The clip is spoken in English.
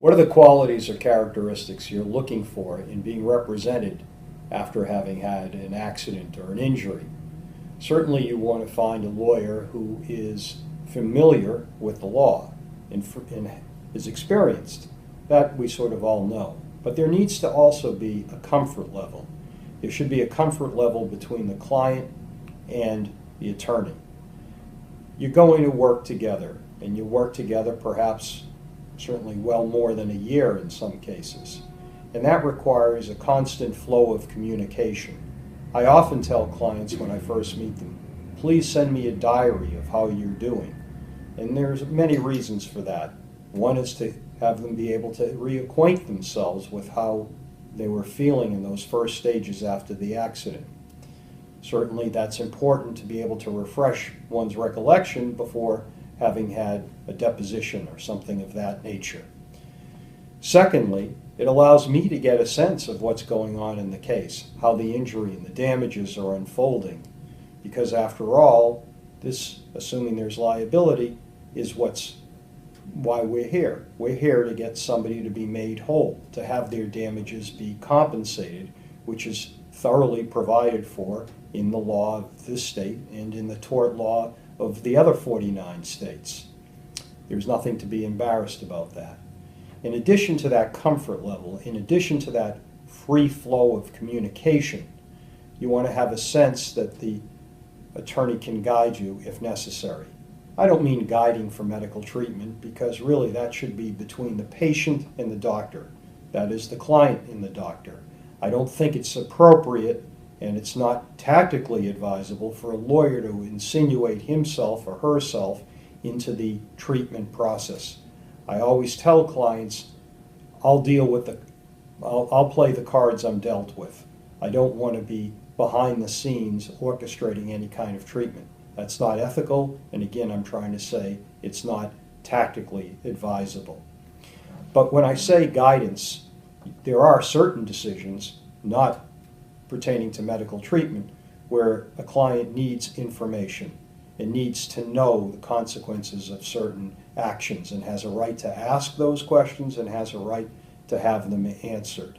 What are the qualities or characteristics you're looking for in being represented after having had an accident or an injury? Certainly you want to find a lawyer who is familiar with the law and is experienced. That we sort of all know. But there needs to also be a comfort level. There should be a comfort level between the client and the attorney. You're going to work together, and you work together perhaps certainly well more than a year in some cases. And that requires a constant flow of communication. I often tell clients when I first meet them, please send me a diary of how you're doing. And there's many reasons for that. One is to have them be able to reacquaint themselves with how they were feeling in those first stages after the accident. Certainly that's important to be able to refresh one's recollection before having had a deposition or something of that nature. Secondly, it allows me to get a sense of what's going on in the case, how the injury and the damages are unfolding. Because after all, this, assuming there's liability, is why we're here. We're here to get somebody to be made whole, to have their damages be compensated, which is thoroughly provided for in the law of this state and in the tort law of the other 49 states. There's nothing to be embarrassed about that. In addition to that comfort level, in addition to that free flow of communication, you want to have a sense that the attorney can guide you if necessary. I don't mean guiding for medical treatment, because really that should be between the patient and the doctor. That is, the client and the doctor. I don't think it's appropriate and it's not tactically advisable for a lawyer to insinuate himself or herself into the treatment process. I always tell clients, I'll play the cards I'm dealt with. I don't want to be behind the scenes orchestrating any kind of treatment. That's not ethical, and again, I'm trying to say it's not tactically advisable. But when I say guidance, there are certain decisions, not pertaining to medical treatment, where a client needs information and needs to know the consequences of certain actions and has a right to ask those questions and has a right to have them answered.